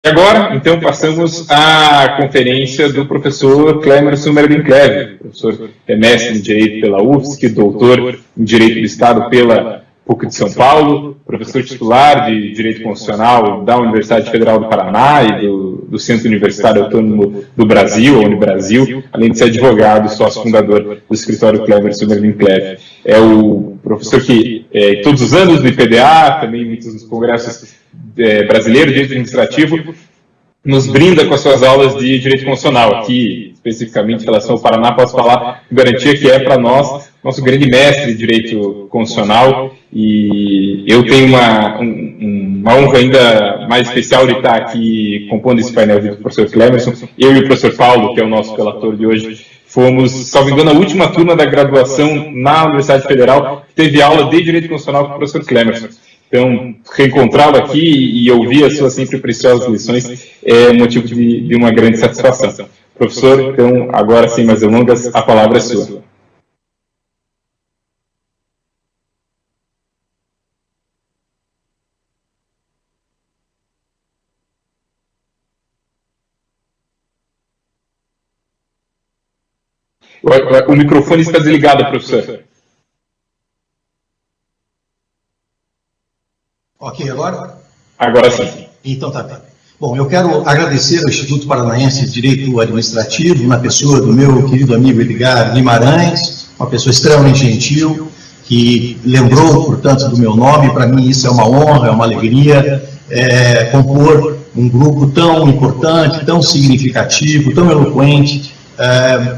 E agora, então, passamos à conferência do professor Clemerson Merlin-Clever. O professor é mestre em Direito pela UFSC, doutor em Direito do Estado pela PUC de São Paulo, professor titular de Direito Constitucional da Universidade Federal do Paraná e do Centro Universitário Autônomo do Brasil, a Unibrasil, além de ser advogado, sócio fundador do escritório Clemerson Merlin-Clever. É o professor que, todos os anos, no IPDA, também em muitos congressos brasileiros de Direito Administrativo, nos brinda com as suas aulas de Direito Constitucional. Aqui, especificamente em relação ao Paraná, posso falar com garantia que é para nós, nosso grande mestre de Direito Constitucional, e eu tenho uma honra ainda mais especial de estar aqui compondo esse painel junto com o professor Clemerson. Eu e o professor Paulo, que é o nosso relator de hoje, fomos, salvo engano, a última turma da graduação na Universidade Federal que teve aula de Direito Constitucional com o professor Clemerson. Então, reencontrá-lo aqui e ouvir as suas sempre preciosas lições é motivo de uma grande satisfação. Professor, então, agora, sem mais delongas, a palavra é sua. O microfone está desligado, professor. Ok, agora? Agora sim. Então tá bem. Bom, eu quero agradecer ao Instituto Paranaense de Direito Administrativo, na pessoa do meu querido amigo Edgar Guimarães, uma pessoa extremamente gentil, que lembrou, portanto, do meu nome. Para mim isso é uma honra, é uma alegria, compor um grupo tão importante, tão significativo, tão eloquente,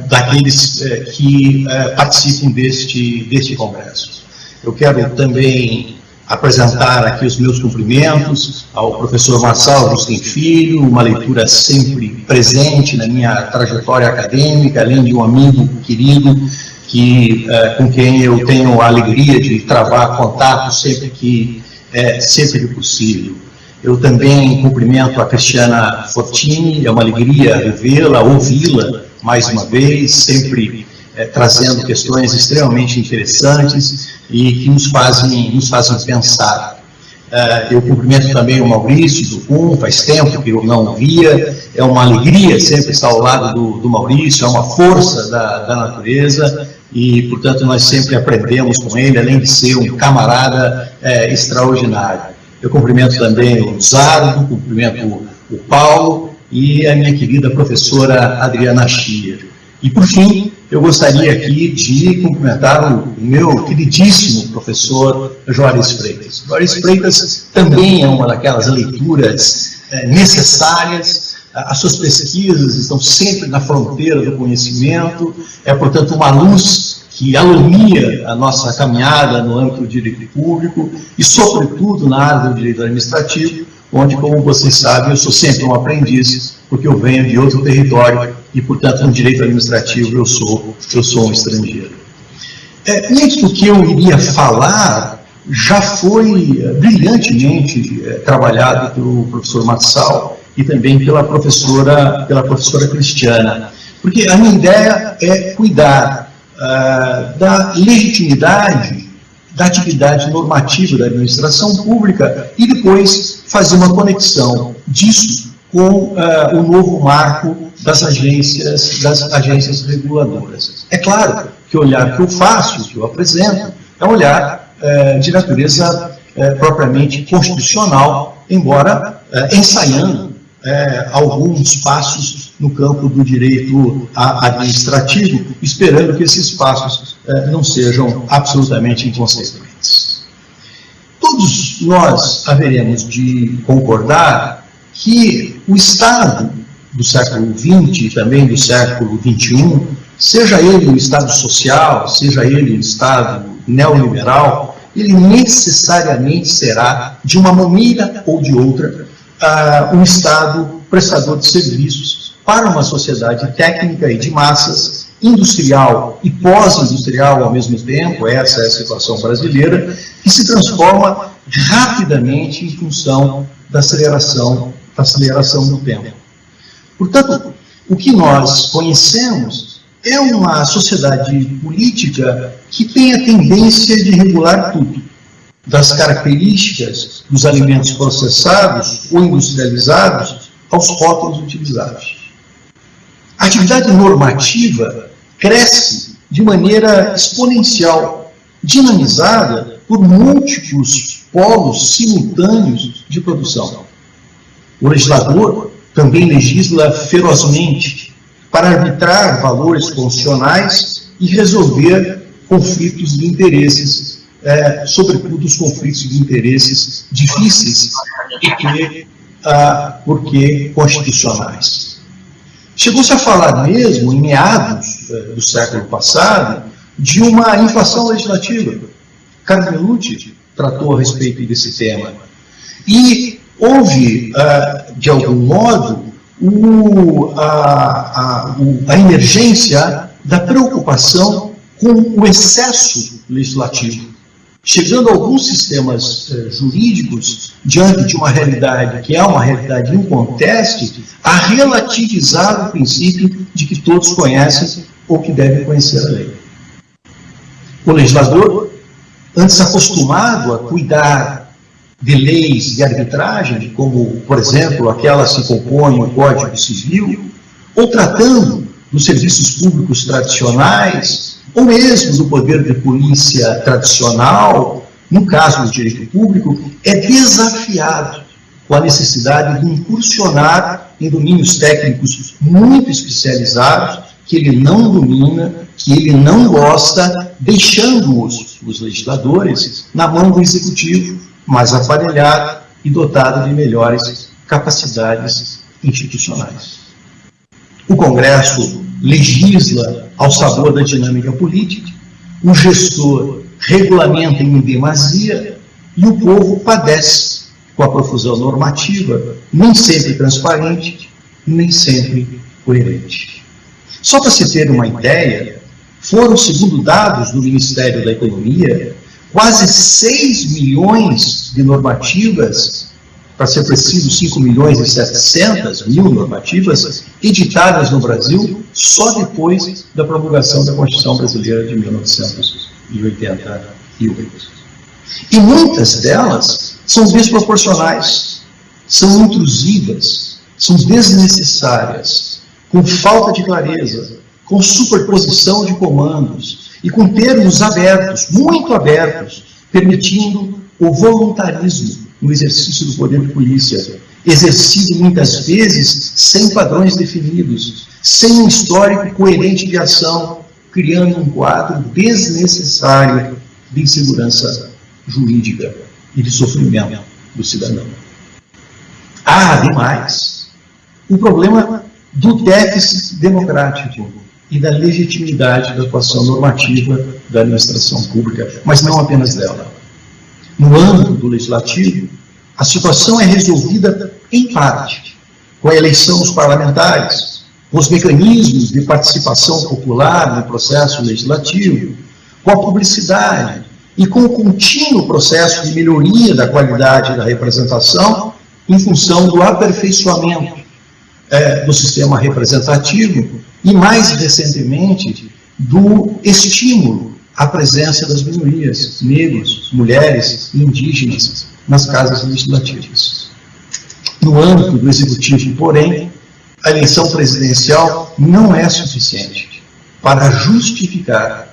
daqueles que participam deste congresso. Eu quero também apresentar aqui os meus cumprimentos ao professor Marçal Justin Filho, uma leitura sempre presente na minha trajetória acadêmica, além de um amigo querido com quem eu tenho a alegria de travar contato sempre que possível. Eu também cumprimento a Cristiana Fortini, é uma alegria revê-la, ouvi-la mais uma vez, sempre trazendo questões extremamente interessantes e que nos fazem pensar. Eu cumprimento também o Maurício Zucum, faz tempo que eu não o via, é uma alegria sempre estar ao lado do Maurício, é uma força da natureza e, portanto, nós sempre aprendemos com ele, além de ser um camarada extraordinário. Eu cumprimento também o Zardo, cumprimento o Paulo e a minha querida professora Adriana Schier. E, por fim, eu gostaria aqui de cumprimentar o meu queridíssimo professor Juarez Freitas. Juarez Freitas também é uma daquelas leituras necessárias, as suas pesquisas estão sempre na fronteira do conhecimento, é, portanto, uma luz que alumia a nossa caminhada no âmbito do direito público e, sobretudo, na área do direito administrativo, onde, como vocês sabem, eu sou sempre um aprendiz, porque eu venho de outro território e, portanto, no direito administrativo eu sou um estrangeiro. Muito do que eu iria falar já foi brilhantemente trabalhado pelo professor Marçal e também pela professora Cristiana, porque a minha ideia é cuidar da legitimidade da atividade normativa da administração pública e depois fazer uma conexão disso com o novo marco das agências reguladoras. É claro que o olhar que eu faço, que eu apresento, é um olhar de natureza propriamente constitucional, embora ensaiando alguns passos no campo do direito administrativo, esperando que esses passos não sejam absolutamente inconsequentes. Todos nós haveremos de concordar que o Estado do século XX e também do século XXI, seja ele um Estado social, seja ele um Estado neoliberal, ele necessariamente será, de uma maneira ou de outra, um Estado prestador de serviços para uma sociedade técnica e de massas, industrial e pós-industrial ao mesmo tempo, essa é a situação brasileira, que se transforma rapidamente em função da aceleração do tempo. Portanto, o que nós conhecemos é uma sociedade política que tem a tendência de regular tudo, das características dos alimentos processados ou industrializados aos rótulos utilizados. A atividade normativa cresce de maneira exponencial, dinamizada por múltiplos polos simultâneos de produção. O legislador também legisla ferozmente para arbitrar valores constitucionais e resolver conflitos de interesses, sobretudo os conflitos de interesses difíceis, porque constitucionais. Chegou-se a falar mesmo, em meados do século passado, de uma inflação legislativa. Carlos Mellucci tratou a respeito desse tema. E houve, de algum modo, a emergência da preocupação com o excesso legislativo, chegando a alguns sistemas jurídicos, diante de uma realidade que é uma realidade inconteste, a relativizar o princípio de que todos conhecem ou que devem conhecer a lei. O legislador, antes acostumado a cuidar de leis de arbitragem, como, por exemplo, aquelas que compõem o Código Civil, ou tratando dos serviços públicos tradicionais, ou mesmo do poder de polícia tradicional, no caso do direito público, é desafiado com a necessidade de incursionar em domínios técnicos muito especializados, que ele não domina, que ele não gosta, deixando os legisladores na mão do executivo, mais aparelhado e dotado de melhores capacidades institucionais. O Congresso legisla ao sabor da dinâmica política, o gestor regulamenta em demasia e o povo padece com a profusão normativa, nem sempre transparente, nem sempre coerente. Só para se ter uma ideia, foram, segundo dados do Ministério da Economia, quase 6 milhões de normativas, para ser preciso, 5.700.000 normativas, editadas no Brasil só depois da promulgação da Constituição Brasileira de 1988. E muitas delas são desproporcionais, são intrusivas, são desnecessárias, com falta de clareza, com superposição de comandos e com termos abertos, muito abertos, permitindo o voluntarismo no exercício do poder de polícia, exercido muitas vezes sem padrões definidos, sem um histórico coerente de ação, criando um quadro desnecessário de insegurança jurídica e de sofrimento do cidadão. Há, ademais, o problema do déficit democrático e da legitimidade da atuação normativa da administração pública, mas não apenas dela. No âmbito do legislativo, a situação é resolvida, em parte, com a eleição dos parlamentares, com os mecanismos de participação popular no processo legislativo, com a publicidade e com o contínuo processo de melhoria da qualidade da representação em função do aperfeiçoamento do sistema representativo e, mais recentemente, do estímulo à presença das minorias, negros, mulheres e indígenas nas casas legislativas. No âmbito do executivo, porém, a eleição presidencial não é suficiente para justificar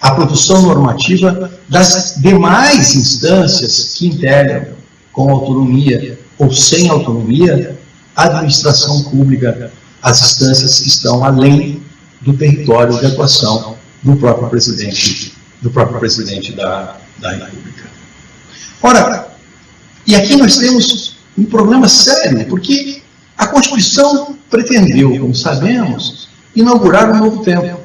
a produção normativa das demais instâncias que integram, com autonomia ou sem autonomia, a administração pública, as instâncias que estão além do território de atuação do próprio presidente da República. Ora, e aqui nós temos um problema sério, porque a Constituição pretendeu, como sabemos, inaugurar um novo tempo,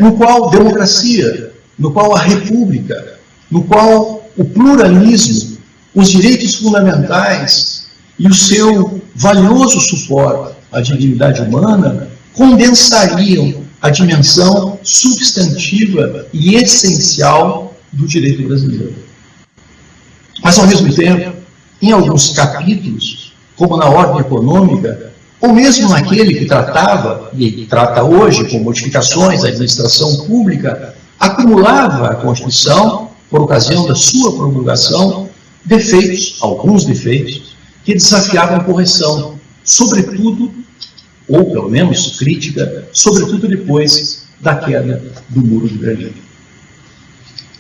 no qual democracia, no qual a república, no qual o pluralismo, os direitos fundamentais e o seu valioso suporte à dignidade humana condensariam a dimensão substantiva e essencial do direito brasileiro. Mas, ao mesmo tempo, em alguns capítulos, como na ordem econômica, ou mesmo naquele que tratava, e trata hoje com modificações da administração pública, acumulava a Constituição, por ocasião da sua promulgação, defeitos, alguns defeitos, que desafiavam correção, sobretudo, ou pelo menos crítica, sobretudo depois da queda do Muro de Berlim.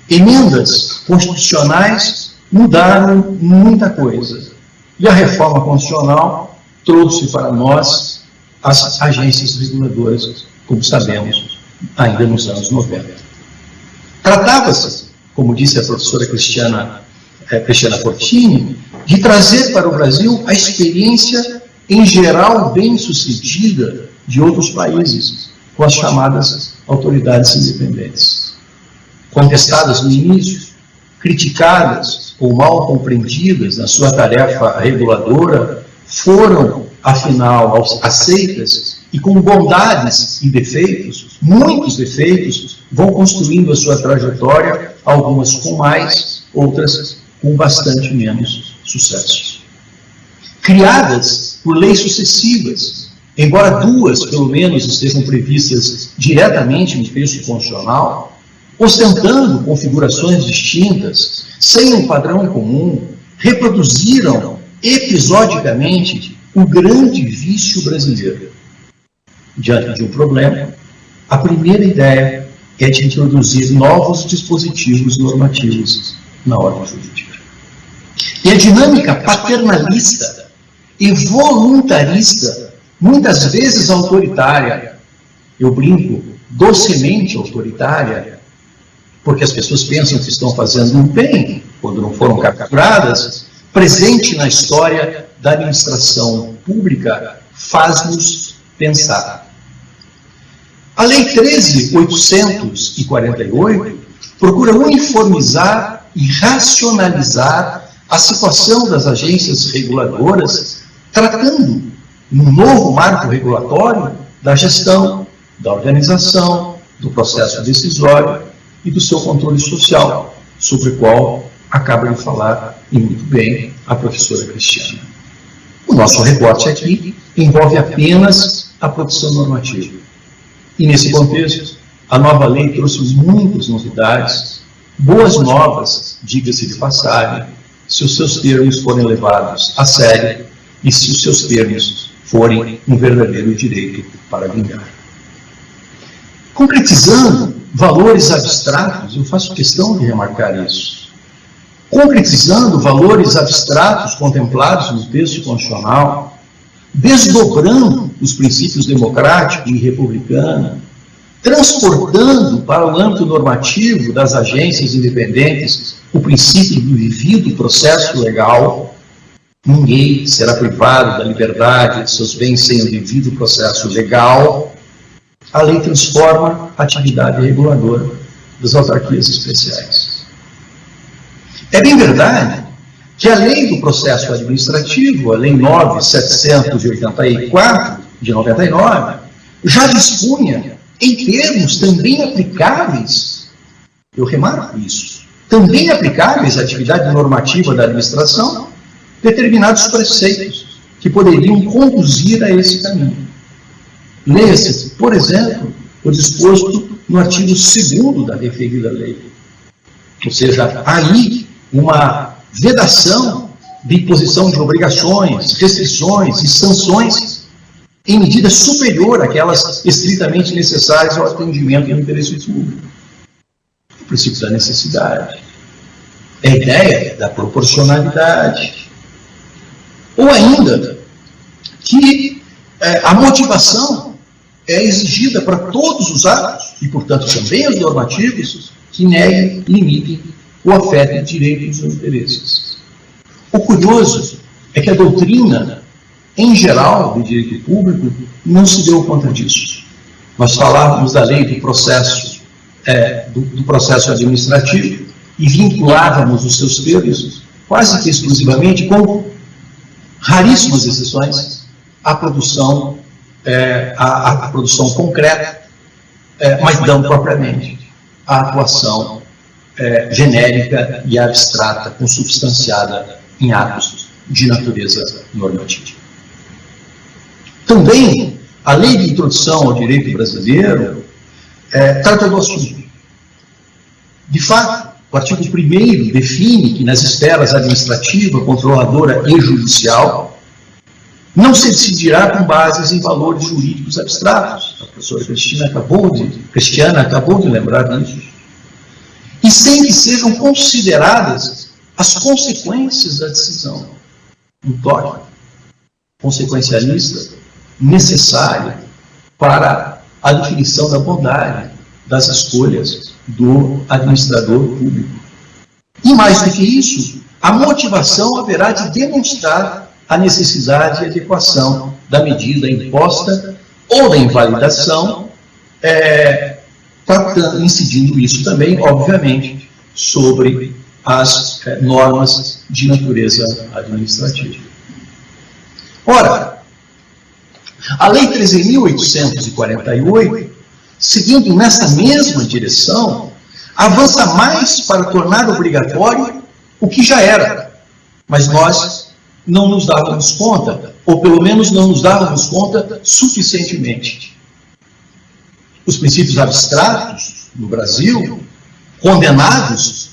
Emendas constitucionais mudaram muita coisa, e a reforma constitucional trouxe para nós as agências reguladoras, como sabemos, ainda nos anos 90. Tratava-se, como disse a professora Cristiana Fortini, de trazer para o Brasil a experiência, em geral, bem-sucedida de outros países, com as chamadas autoridades independentes. Contestadas no início, criticadas ou mal compreendidas na sua tarefa reguladora, foram, afinal, aceitas e com bondades e defeitos, muitos defeitos, vão construindo a sua trajetória, algumas com mais, outras com bastante menos sucesso. Criadas por leis sucessivas, embora duas, pelo menos, estejam previstas diretamente no texto constitucional, ostentando configurações distintas, sem um padrão comum, reproduziram episodicamente o grande vício brasileiro. Diante de um problema, a primeira ideia é de introduzir novos dispositivos normativos na ordem jurídica. E a dinâmica paternalista e voluntarista, muitas vezes autoritária, eu brinco, docemente autoritária, porque as pessoas pensam que estão fazendo um bem quando não foram capturadas, presente na história da administração pública, faz-nos pensar. A Lei 13.848 procura uniformizar e racionalizar a situação das agências reguladoras, tratando, num novo marco regulatório, da gestão, da organização, do processo decisório e do seu controle social, sobre o qual acaba de falar, e muito bem, a professora Cristiana. O nosso recorte aqui envolve apenas a produção normativa. E, nesse contexto, a nova lei trouxe muitas novidades, boas novas, diga-se de passagem, se os seus termos forem levados a sério e se os seus termos forem um verdadeiro direito para vingar. Concretizando valores abstratos, eu faço questão de remarcar isso, concretizando valores abstratos contemplados no texto constitucional, desdobrando os princípios democrático e republicano, transportando para o âmbito normativo das agências independentes o princípio do devido processo legal. Ninguém será privado da liberdade de seus bens sem o devido processo legal. A lei transforma a atividade reguladora das autarquias especiais. É bem verdade que a lei do processo administrativo, a lei 9.784 de 99, já dispunha, em termos também aplicáveis, eu remarco isso, também aplicáveis à atividade normativa da administração, determinados preceitos que poderiam conduzir a esse caminho. Leia-se, por exemplo, o disposto no artigo 2º da referida lei. Ou seja, aí uma vedação de imposição de obrigações, restrições e sanções em medida superior àquelas estritamente necessárias ao atendimento do interesse público. O princípio da necessidade. É a ideia da proporcionalidade. Ou ainda, que a motivação é exigida para todos os atos, e portanto também os normativos, que neguem, limitem ou afetem direitos ou interesses. O curioso é que a doutrina, em geral, do direito público, não se deu conta disso. Nós falávamos da lei do processo, do processo administrativo e vinculávamos os seus termos quase que exclusivamente, com raríssimas exceções, à produção, a produção concreta, mas não propriamente a atuação genérica e abstrata, consubstanciada em atos de natureza normativa. Também, a lei de introdução ao direito brasileiro trata do assunto. De fato, O artigo 1º define que nas esferas administrativa, controladora e judicial não se decidirá com bases em valores jurídicos abstratos. A professora Cristiana acabou de lembrar disso. E sem que sejam consideradas as consequências da decisão. Um toque consequencialista necessário para a definição da bondade das escolhas do administrador público. E mais do que isso, a motivação haverá de demonstrar a necessidade e adequação da medida imposta ou da invalidação, incidindo isso também, obviamente, sobre as normas de natureza administrativa. Ora, a Lei 13.848, seguindo nessa mesma direção, avança mais para tornar obrigatório o que já era, mas nós não nos dávamos conta, ou pelo menos não nos dávamos conta suficientemente. Os princípios abstratos no Brasil, condenados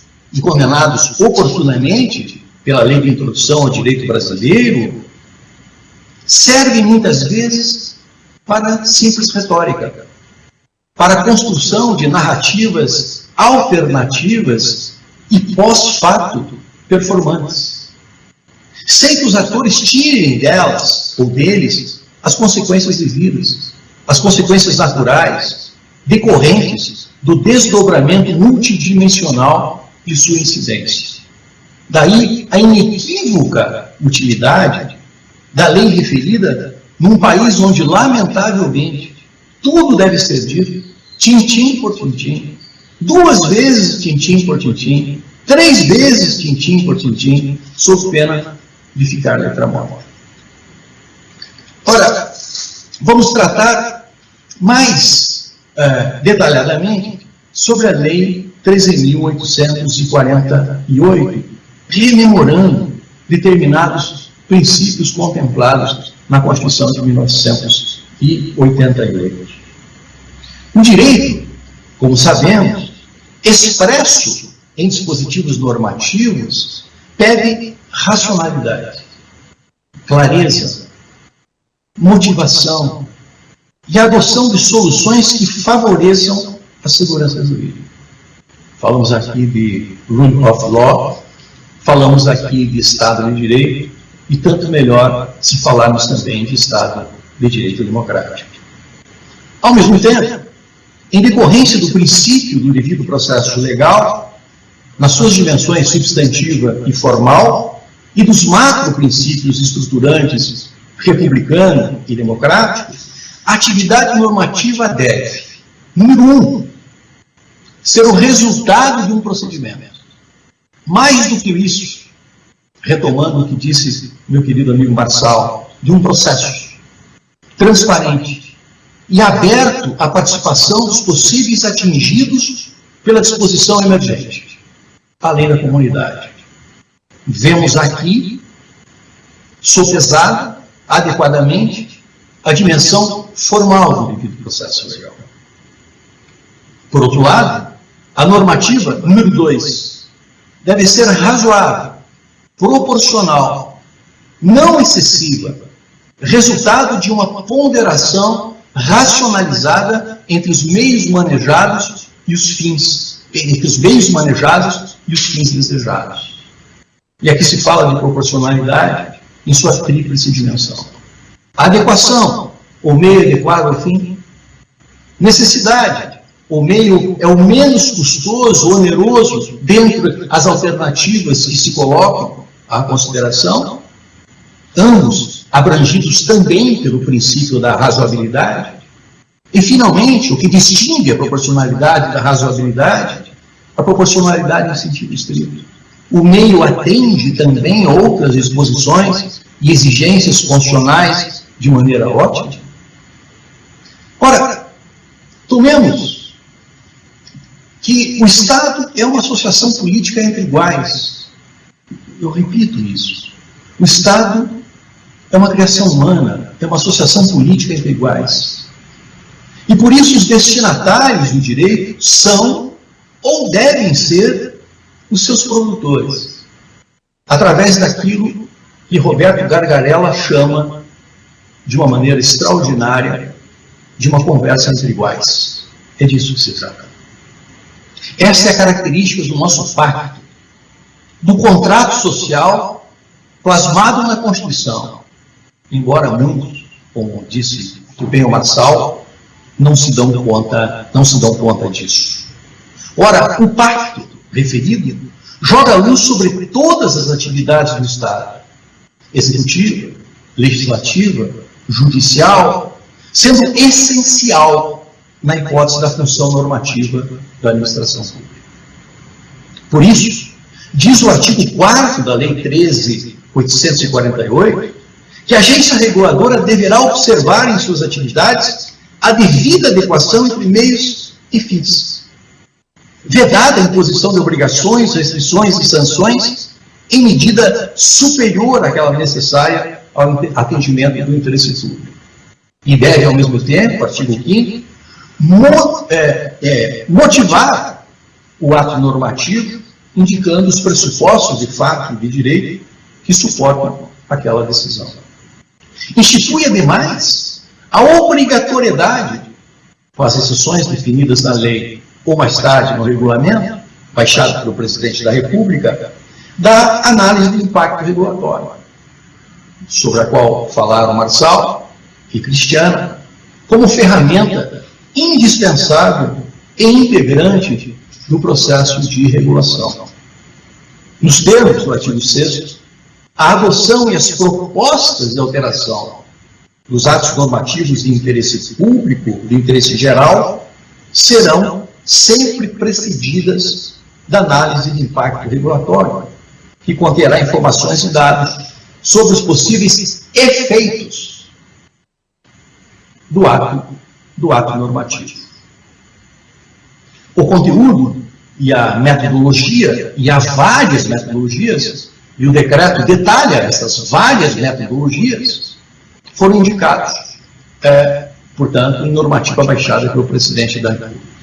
oportunamente pela Lei de Introdução ao Direito Brasileiro, servem muitas vezes para simples retórica, para a construção de narrativas alternativas e pós-fato performantes, sem que os atores tirem delas ou deles as consequências devidas, as consequências naturais, decorrentes do desdobramento multidimensional de sua incidência. Daí a inequívoca utilidade da lei referida num país onde, lamentavelmente, tudo deve ser dito, tintim por tintim, 2 vezes tintim por tintim, 3 vezes tintim por tintim, sob pena de ficar letra morta. Ora, vamos tratar mais detalhadamente sobre a Lei 13.848, rememorando determinados princípios contemplados na Constituição de 1988. O direito, como sabemos, expresso em dispositivos normativos, pede racionalidade, clareza, motivação e a adoção de soluções que favoreçam a segurança jurídica. Falamos aqui de rule of law, falamos aqui de Estado de Direito, e tanto melhor se falarmos também de Estado de Direito Democrático. Ao mesmo tempo, em decorrência do princípio do devido processo legal, nas suas dimensões substantiva e formal, e dos macro-princípios estruturantes republicano e democrático, a atividade normativa deve, número 1, ser o resultado de um procedimento. Mais do que isso, retomando o que disse meu querido amigo Marçal, de um processo transparente e aberto à participação dos possíveis atingidos pela disposição emergente, além da comunidade. Vemos aqui, sopesada adequadamente, a dimensão formal do devido processo legal. Por outro lado, a normativa, número 2, deve ser razoável, proporcional, não excessiva, resultado de uma ponderação racionalizada entre os meios manejados e os fins, desejados. E aqui se fala de proporcionalidade em sua tríplice dimensão. Adequação, o meio adequado ao fim. Necessidade, o meio é o menos custoso, oneroso, dentre as alternativas que se colocam à consideração, ambos abrangidos também pelo princípio da razoabilidade. E, finalmente, o que distingue a proporcionalidade da razoabilidade, a proporcionalidade em sentido estrito. O meio atende também a outras disposições e exigências constitucionais de maneira ótima. Ora, tomemos que o Estado é uma associação política entre iguais. Eu repito isso. O Estado é uma criação humana, é uma associação política entre iguais. E por isso os destinatários do direito são ou devem ser os seus produtores, através daquilo que Roberto Gargarella chama, de uma maneira extraordinária, de uma conversa entre iguais. É disso que se trata. Essa é a característica do nosso pacto, do contrato social plasmado na Constituição, embora muitos, como disse bem o Marçal, não se dão conta disso. Ora, o pacto referido joga luz sobre todas as atividades do Estado, executiva, legislativa, judicial, sendo essencial na hipótese da função normativa da administração pública. Por isso, diz o artigo 4º da Lei 13.848, que a agência reguladora deverá observar em suas atividades a devida adequação entre meios e fins, vedada a imposição de obrigações, restrições e sanções em medida superior àquela necessária ao atendimento do interesse público. E deve, ao mesmo tempo, artigo 5º, motivar o ato normativo, indicando os pressupostos de fato e de direito que suportam aquela decisão. Institui, ademais, a obrigatoriedade, com as exceções definidas na lei ou mais tarde no regulamento, baixado pelo Presidente da República, da análise do impacto regulatório, sobre a qual falaram Marçal e Cristiana, como ferramenta indispensável e integrante do processo de regulação. Nos termos do artigo 6º, a adoção e as propostas de alteração dos atos normativos de interesse público, de interesse geral, serão sempre precedidas da análise de impacto regulatório, que conterá informações e dados sobre os possíveis efeitos do ato normativo. O conteúdo e a metodologia, e há várias metodologias, e o decreto detalha essas várias metodologias, foram indicados, portanto, em normativa baixada pelo Presidente da República.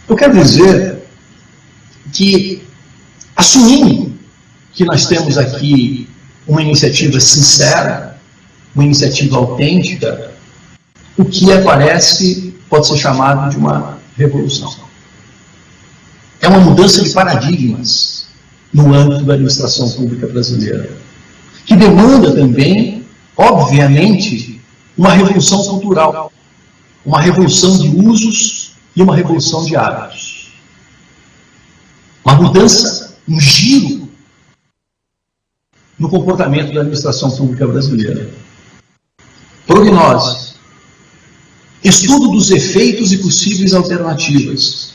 Eu quero dizer que, assumindo que nós temos aqui uma iniciativa sincera, uma iniciativa autêntica, o que aparece pode ser chamado de uma revolução. É uma mudança de paradigmas no âmbito da administração pública brasileira, que demanda também, obviamente, uma revolução cultural, uma revolução de usos e uma revolução de hábitos. Uma mudança, um giro no comportamento da administração pública brasileira. Prognose, estudo dos efeitos e possíveis alternativas,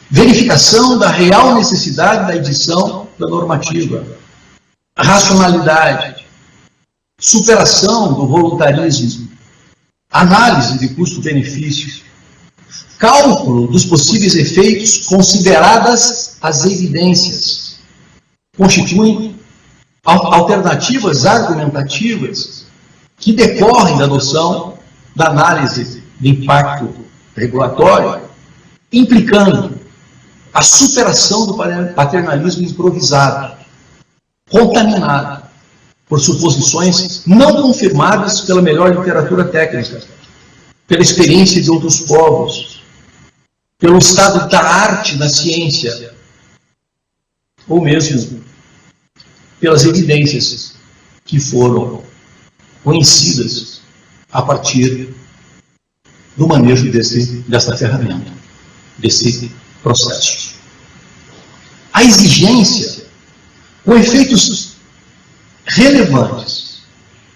verificação da real necessidade da edição da normativa, racionalidade, superação do voluntarismo, análise de custo-benefício, cálculo dos possíveis efeitos consideradas as evidências, constituem alternativas argumentativas que decorrem da noção da análise de impacto regulatório, implicando a superação do paternalismo improvisado, contaminado por suposições não confirmadas pela melhor literatura técnica, pela experiência de outros povos, pelo estado da arte na ciência, ou mesmo pelas evidências que foram conhecidas a partir do manejo dessa ferramenta, desse processo. A exigência, com efeitos relevantes,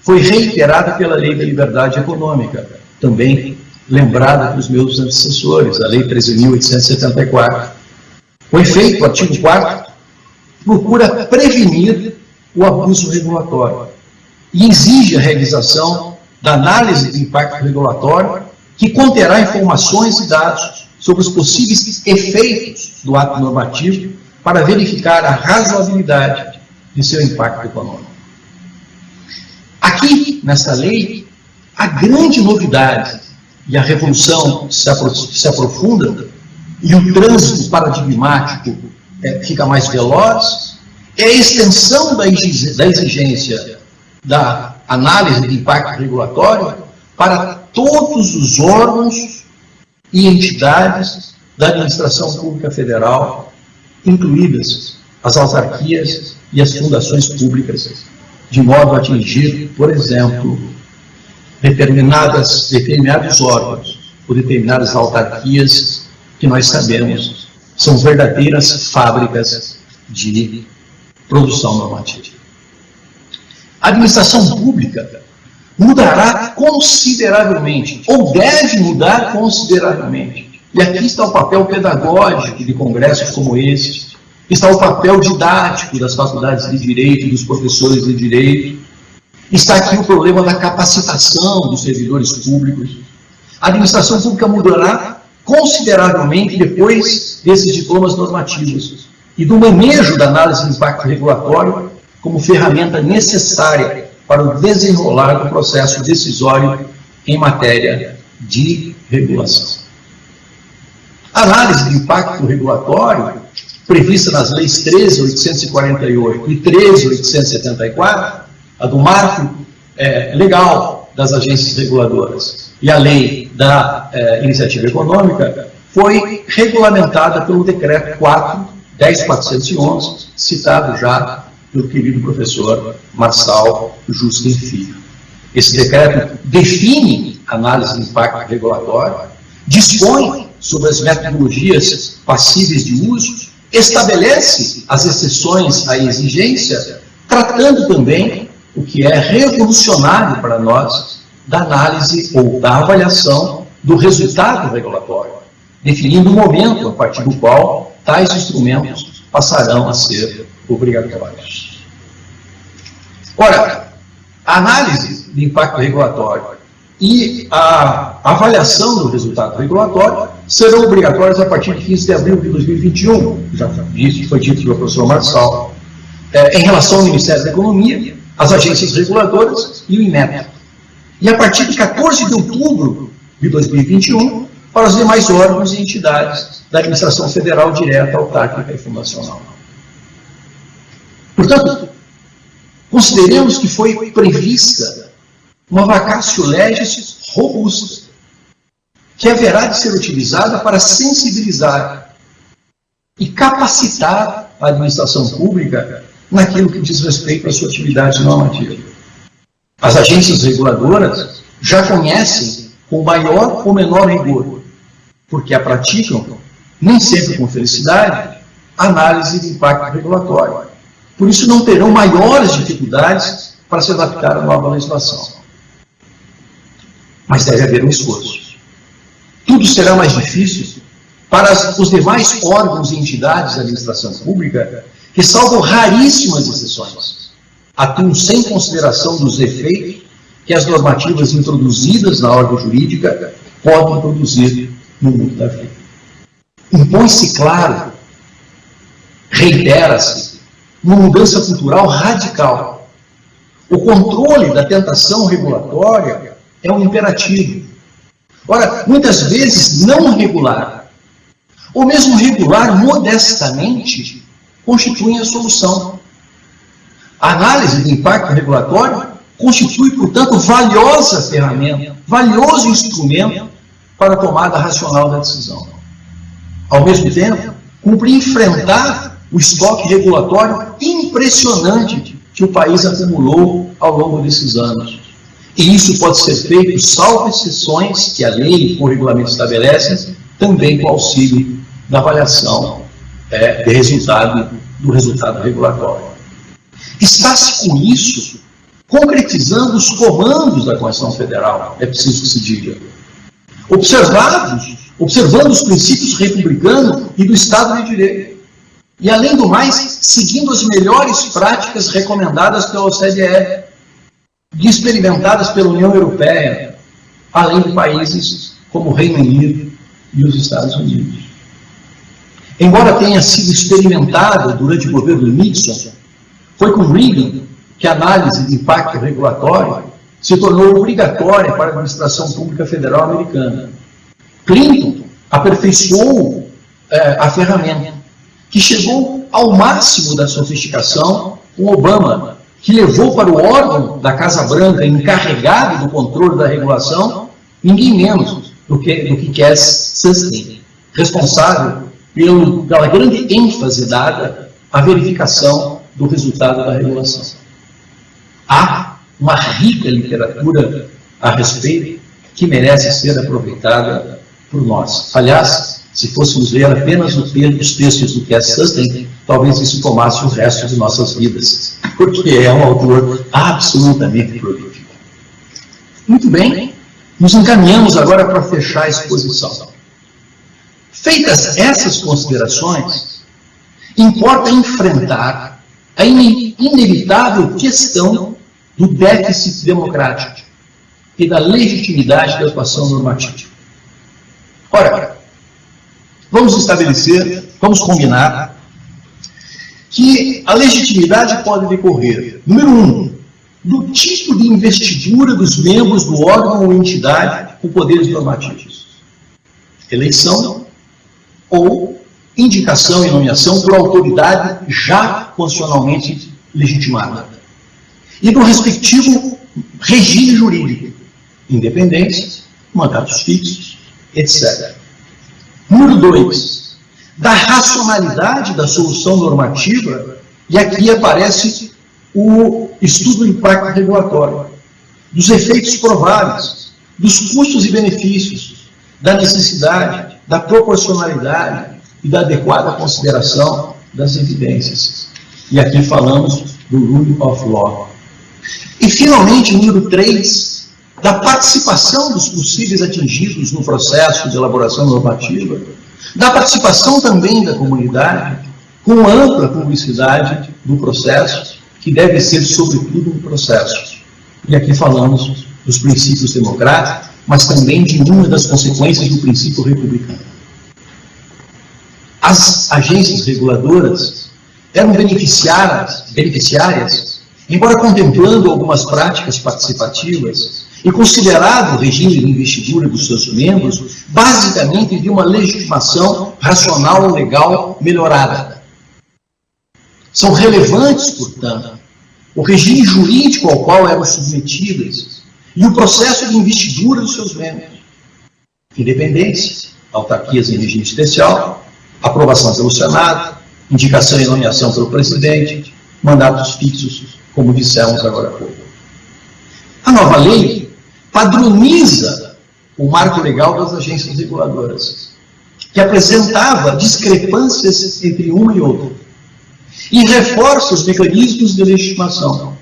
foi reiterada pela Lei da Liberdade Econômica, também lembrada pelos meus antecessores, a Lei 13.874. Com efeito, o artigo 4º procura prevenir o abuso regulatório e exige a realização da análise de impacto regulatório, que conterá informações e dados sobre os possíveis efeitos do ato normativo para verificar a razoabilidade de seu impacto econômico. Aqui, nessa lei, a grande novidade e a revolução se aprofunda, e o trânsito paradigmático fica mais veloz, é a extensão da exigência da análise de impacto regulatório para todos os órgãos e entidades da administração pública federal, incluídas as autarquias e as fundações públicas, de modo a atingir, por exemplo, determinados órgãos ou determinadas autarquias que nós sabemos são verdadeiras fábricas de produção normativa. A administração pública mudará consideravelmente, ou deve mudar consideravelmente. E aqui está o papel pedagógico de congressos como este, está o papel didático das faculdades de Direito e dos professores de Direito, está aqui o problema da capacitação dos servidores públicos. A administração pública mudará consideravelmente depois desses diplomas normativos e do manejo da análise de impacto regulatório como ferramenta necessária para o desenrolar do processo decisório em matéria de regulação. A análise de impacto regulatório, prevista nas leis 13.848 e 13.874, a do marco legal das agências reguladoras, e a lei da iniciativa econômica, foi regulamentada pelo decreto 10.411, citado já pelo querido professor Marçal Justin Filho. Esse decreto define a análise de impacto regulatório, dispõe sobre as metodologias passíveis de uso, estabelece as exceções à exigência, tratando também o que é revolucionário para nós da análise ou da avaliação do resultado regulatório, definindo o momento a partir do qual tais instrumentos passarão a ser obrigatórios. Ora, a análise de impacto regulatório e a avaliação do resultado regulatório serão obrigatórias a partir de 15 de abril de 2021, já foi dito pelo professor Marçal, em relação ao Ministério da Economia, as agências reguladoras e o INEP. E a partir de 14 de outubro de 2021, para os demais órgãos e entidades da administração federal direta, autárquica e fundacional. Portanto, consideremos que foi prevista uma vacatio legis robusta, que haverá de ser utilizada para sensibilizar e capacitar a administração pública naquilo que diz respeito à sua atividade normativa. As agências reguladoras já conhecem com maior ou menor rigor, porque a praticam, nem sempre com felicidade, a análise de impacto regulatório. Por isso não terão maiores dificuldades para se adaptar à nova legislação. Mas deve haver um esforço. Tudo será mais difícil para os demais órgãos e entidades da administração pública que, salvo raríssimas exceções, atuam sem consideração dos efeitos que as normativas introduzidas na ordem jurídica podem produzir no mundo da vida. Impõe-se, claro, reitera-se, uma mudança cultural radical. O controle da tentação regulatória é um imperativo. Ora, muitas vezes não regular, ou mesmo regular modestamente, constituem a solução. A análise de impacto regulatório constitui, portanto, valiosa ferramenta, valioso instrumento para a tomada racional da decisão. Ao mesmo tempo, cumpre enfrentar o estoque regulatório impressionante que o país acumulou ao longo desses anos. E isso pode ser feito, salvo exceções que a lei ou o regulamento estabelecem, também com auxílio da avaliação do resultado regulatório. Está-se com isso concretizando os comandos da Constituição Federal, é preciso que se diga. Observando os princípios republicanos e do Estado de Direito. E, além do mais, seguindo as melhores práticas recomendadas pela OCDE e experimentadas pela União Europeia, além de países como o Reino Unido e os Estados Unidos. Embora tenha sido experimentada durante o governo Nixon, foi com Reagan que a análise de impacto regulatório se tornou obrigatória para a administração pública federal americana. Clinton aperfeiçoou a ferramenta que chegou ao máximo da sofisticação com Obama, que levou para o órgão da Casa Branca encarregado do controle da regulação ninguém menos do que Cass Sunstein, responsável pela grande ênfase dada à verificação do resultado da regulação. Há uma rica literatura a respeito que merece ser aproveitada por nós. Aliás, se fôssemos ler apenas os textos do Cass Sunstein, talvez isso tomasse o resto de nossas vidas, porque é um autor absolutamente prolífico. Muito bem, nos encaminhamos agora para fechar a exposição. Feitas essas considerações, importa enfrentar a inevitável questão do déficit democrático e da legitimidade da atuação normativa. Ora, vamos combinar que a legitimidade pode decorrer, número 1, do tipo de investidura dos membros do órgão ou entidade com poderes normativos. Eleição ou indicação e nomeação por autoridade já constitucionalmente legitimada. E do respectivo regime jurídico, independência, mandatos fixos, etc. Número 2, da racionalidade da solução normativa, e aqui aparece o estudo de impacto regulatório, dos efeitos prováveis, dos custos e benefícios, da necessidade, da proporcionalidade e da adequada consideração das evidências. E aqui falamos do Rule of Law. E, finalmente, número 3, da participação dos possíveis atingidos no processo de elaboração normativa, da participação também da comunidade, com ampla publicidade do processo, que deve ser, sobretudo, um processo. E aqui falamos dos princípios democráticos, mas também de uma das consequências do princípio republicano. As agências reguladoras eram beneficiárias, embora contemplando algumas práticas participativas e considerado o regime de investidura dos seus membros basicamente de uma legitimação racional ou legal melhorada. São relevantes, portanto, o regime jurídico ao qual eram submetidas e o processo de investidura dos seus membros. Independência, autarquias em regime especial, aprovação pelo Senado, indicação e nomeação pelo presidente, mandatos fixos, como dissemos agora há pouco. A nova lei padroniza o marco legal das agências reguladoras, que apresentava discrepâncias entre uma e outra, e reforça os mecanismos de legitimação,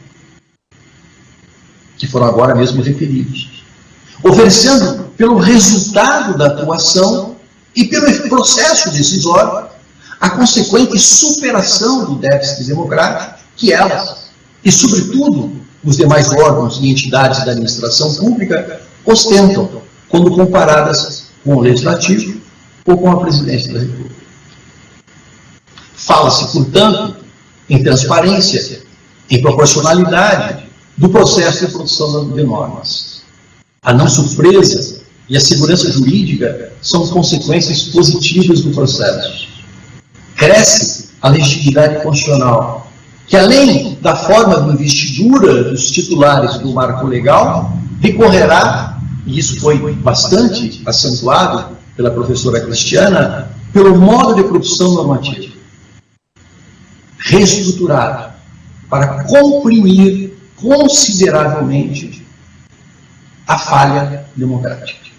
que foram agora mesmo referidos, oferecendo, pelo resultado da atuação e pelo processo decisório, a consequente superação do déficit democrático que elas, e sobretudo os demais órgãos e entidades da administração pública, ostentam quando comparadas com o Legislativo ou com a Presidência da República. Fala-se, portanto, em transparência, em proporcionalidade do processo de produção de normas. A não surpresa e a segurança jurídica são consequências positivas do processo. Cresce a legitimidade constitucional, que além da forma de investidura dos titulares do marco legal, decorrerá, e isso foi bastante acentuado pela professora Cristiana, pelo modo de produção normativa, reestruturado para comprimir consideravelmente a falha democrática.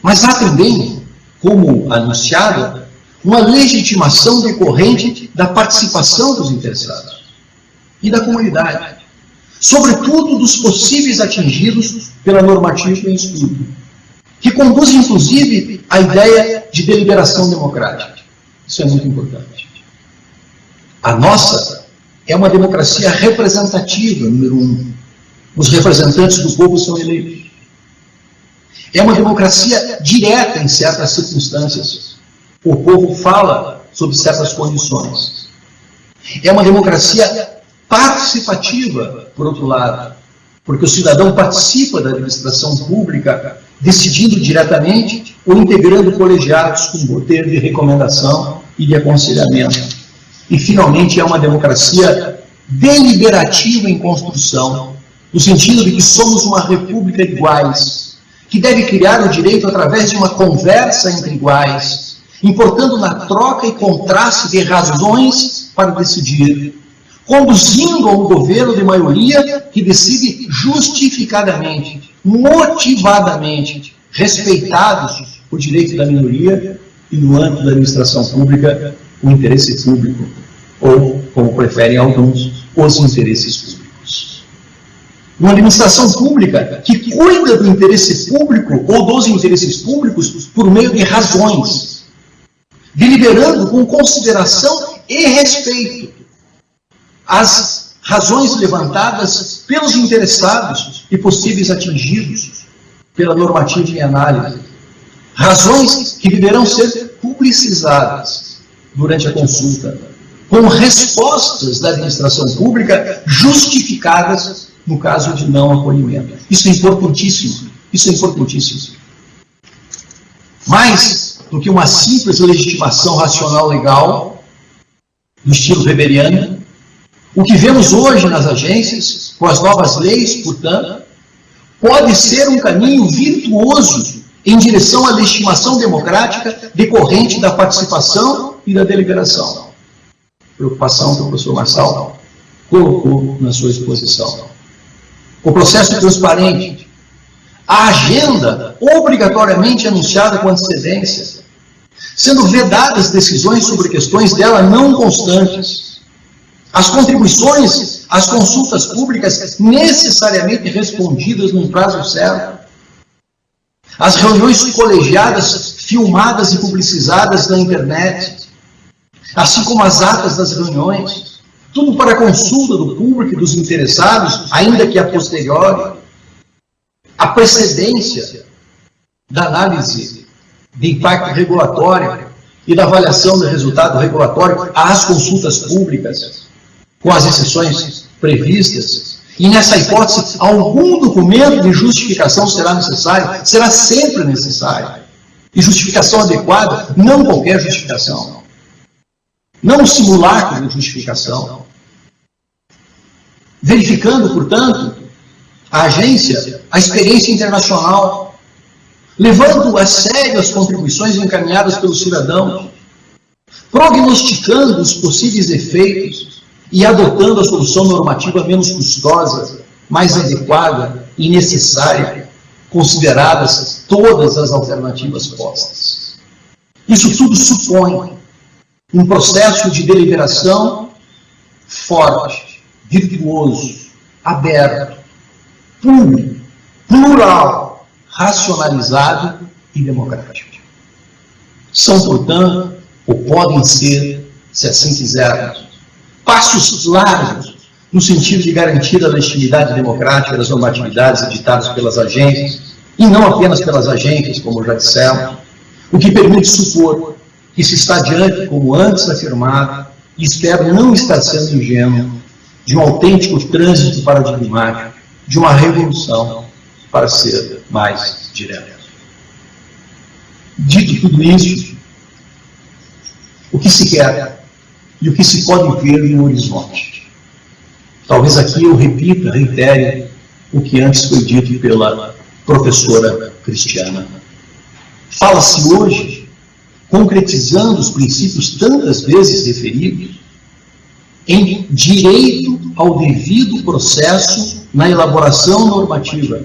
Mas há também, como anunciado, uma legitimação decorrente da participação dos interessados e da comunidade, sobretudo dos possíveis atingidos pela normativa em estudo, que conduz, inclusive, à ideia de deliberação democrática. Isso é muito importante. A nossa é uma democracia representativa, número 1. Os representantes do povo são eleitos. É uma democracia direta em certas circunstâncias. O povo fala sob certas condições. É uma democracia participativa, por outro lado, porque o cidadão participa da administração pública, decidindo diretamente ou integrando colegiados com poder de recomendação e de aconselhamento. E, finalmente, é uma democracia deliberativa em construção, no sentido de que somos uma república de iguais, que deve criar o direito através de uma conversa entre iguais, importando na troca e contraste de razões para decidir, conduzindo a um governo de maioria que decide justificadamente, motivadamente, respeitados o direito da minoria e, no âmbito da administração pública, o interesse público, ou, como preferem alguns, os interesses públicos. Uma administração pública que cuida do interesse público ou dos interesses públicos por meio de razões, deliberando com consideração e respeito as razões levantadas pelos interessados e possíveis atingidos pela normativa em análise. Razões que deverão ser publicizadas durante a consulta, com respostas da administração pública justificadas no caso de não acolhimento. Isso é importantíssimo. Isso é importantíssimo. Mais do que uma simples legitimação racional legal, do estilo weberiano, o que vemos hoje nas agências, com as novas leis, portanto, pode ser um caminho virtuoso em direção à legitimação democrática decorrente da participação e da deliberação. Preocupação que o professor Marçal colocou na sua exposição. O processo transparente, a agenda obrigatoriamente anunciada com antecedência, sendo vedadas decisões sobre questões dela não constantes, as contribuições às consultas públicas necessariamente respondidas num prazo certo, as reuniões colegiadas filmadas e publicizadas na internet, assim como as atas das reuniões, tudo para a consulta do público e dos interessados, ainda que a posteriori, a precedência da análise de impacto regulatório e da avaliação do resultado regulatório às consultas públicas, com as exceções previstas, e nessa hipótese, algum documento de justificação será necessário, será sempre necessário. E justificação adequada, não qualquer justificação. Não um simulacro de justificação. Verificando, portanto, a agência, a experiência internacional, levando a sério as contribuições encaminhadas pelos cidadãos, prognosticando os possíveis efeitos e adotando a solução normativa menos custosa, mais adequada e necessária, consideradas todas as alternativas postas. Isso tudo supõe um processo de deliberação forte, virtuoso, aberto, público, plural, racionalizado e democrático. São, portanto, ou podem ser, se assim quisermos, passos largos no sentido de garantir a legitimidade democrática das normatividades editadas pelas agências, e não apenas pelas agências, como já dissemos, o que permite supor que se está diante, como antes afirmado, e espero não estar sendo ingênuo, de um autêntico trânsito paradigmático, de uma revolução para ser mais direto. Dito tudo isso, o que se quer e o que se pode ver no horizonte. Talvez aqui eu repita, reitere o que antes foi dito pela professora Cristiana. Fala-se hoje, concretizando os princípios tantas vezes referidos, em direito ao devido processo na elaboração normativa.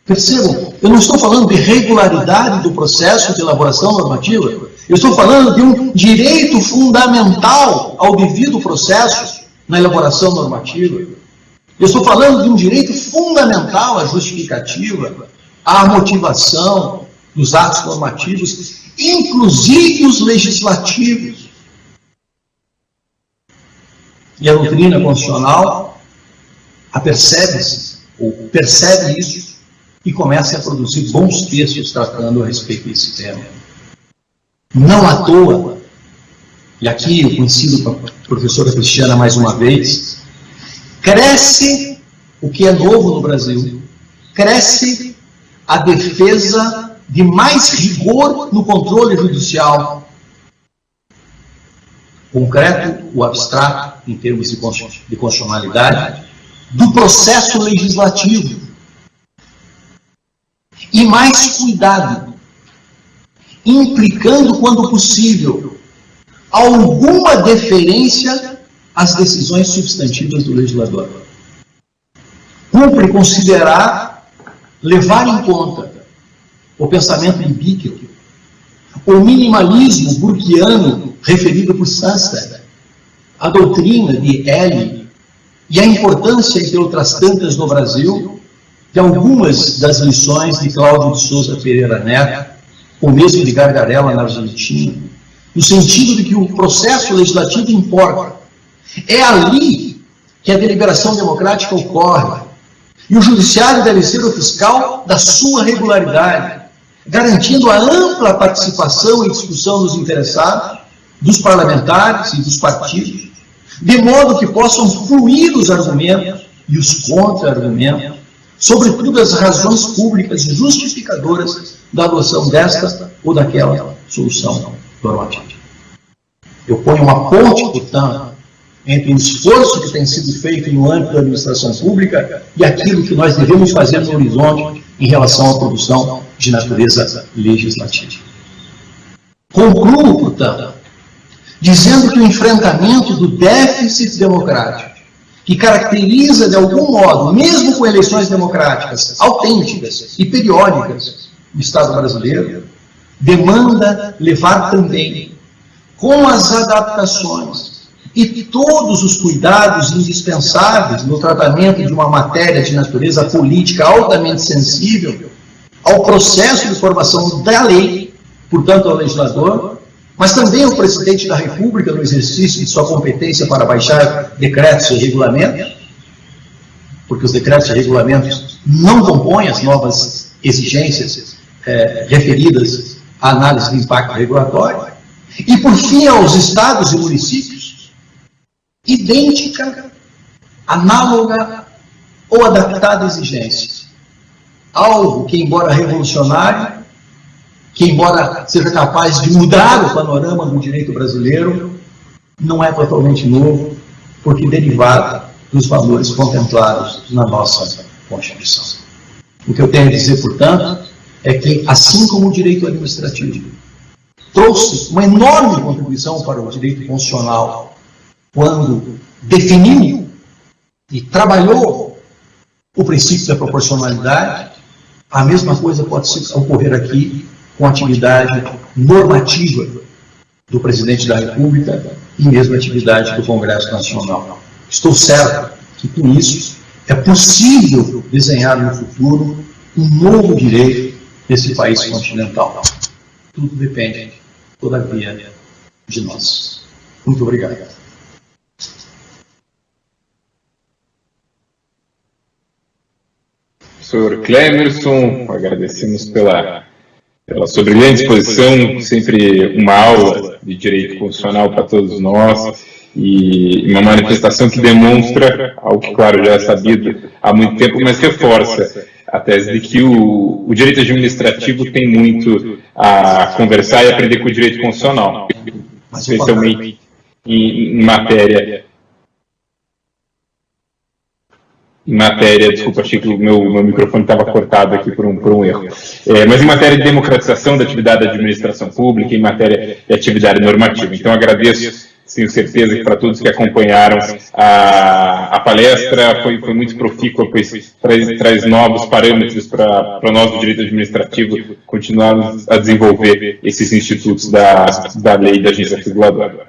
Percebam, eu não estou falando de regularidade do processo de elaboração normativa, eu estou falando de um direito fundamental ao devido processo na elaboração normativa. Eu estou falando de um direito fundamental à justificativa, à motivação dos atos normativos, inclusive os legislativos. E a doutrina constitucional percebe isso e começa a produzir bons textos tratando a respeito desse tema. Não à toa, e aqui eu coincido com a professora Cristiana mais uma vez, cresce o que é novo no Brasil, cresce a defesa de mais rigor no controle judicial, concreto ou abstrato, em termos de constitucionalidade, do processo legislativo, e mais cuidado, implicando, quando possível, alguma deferência às decisões substantivas do legislador. Cumpre considerar, levar em conta o pensamento empírico, o minimalismo burkeano referido por Sandstad, a doutrina de Hegel e a importância, entre outras tantas no Brasil, de algumas das lições de Cláudio de Souza Pereira Neto, ou mesmo de Gargarella na Argentina, no sentido de que o processo legislativo importa. É ali que a deliberação democrática ocorre, e o judiciário deve ser o fiscal da sua regularidade, garantindo a ampla participação e discussão dos interessados, dos parlamentares e dos partidos, de modo que possam fluir os argumentos e os contra-argumentos, sobretudo as razões públicas justificadoras da adoção desta ou daquela solução normativa. Eu ponho uma ponte, portanto, entre o esforço que tem sido feito no âmbito da administração pública e aquilo que nós devemos fazer no horizonte em relação à produção de natureza legislativa. Concluo, portanto, dizendo que o enfrentamento do déficit democrático, que caracteriza de algum modo, mesmo com eleições democráticas autênticas e periódicas, o Estado brasileiro, demanda levar também, com as adaptações e todos os cuidados indispensáveis no tratamento de uma matéria de natureza política altamente sensível, ao processo de formação da lei, portanto ao legislador, mas também ao presidente da República no exercício de sua competência para baixar decretos e regulamentos, porque os decretos e regulamentos não compõem as novas exigências referidas à análise de impacto regulatório, e por fim aos estados e municípios, idêntica, análoga ou adaptada exigência. Algo que, embora revolucionário, que embora seja capaz de mudar o panorama do direito brasileiro, não é totalmente novo, porque derivado dos valores contemplados na nossa Constituição. O que eu tenho a dizer, portanto, é que, assim como o direito administrativo trouxe uma enorme contribuição para o direito constitucional, quando definiu e trabalhou o princípio da proporcionalidade, a mesma coisa pode ocorrer aqui com a atividade normativa do presidente da República e mesmo a atividade do Congresso Nacional. Estou certo que, com isso, é possível desenhar no futuro um novo direito desse país continental. Tudo depende, todavia, de nós. Muito obrigado. Professor Clemerson, agradecemos pela sua brilhante exposição, sempre uma aula de direito constitucional para todos nós, e uma manifestação que demonstra algo que, claro, já é sabido há muito tempo, mas reforça a tese de que o direito administrativo tem muito a conversar e aprender com o direito constitucional, especialmente em matéria, desculpa, achei que o meu microfone estava cortado aqui por um erro. Mas em matéria de democratização da atividade da administração pública, em matéria de atividade normativa. Então, agradeço, tenho certeza que para todos que acompanharam a palestra, foi muito profícua, pois traz novos parâmetros para nós do direito administrativo continuarmos a desenvolver esses institutos da lei da agência reguladora.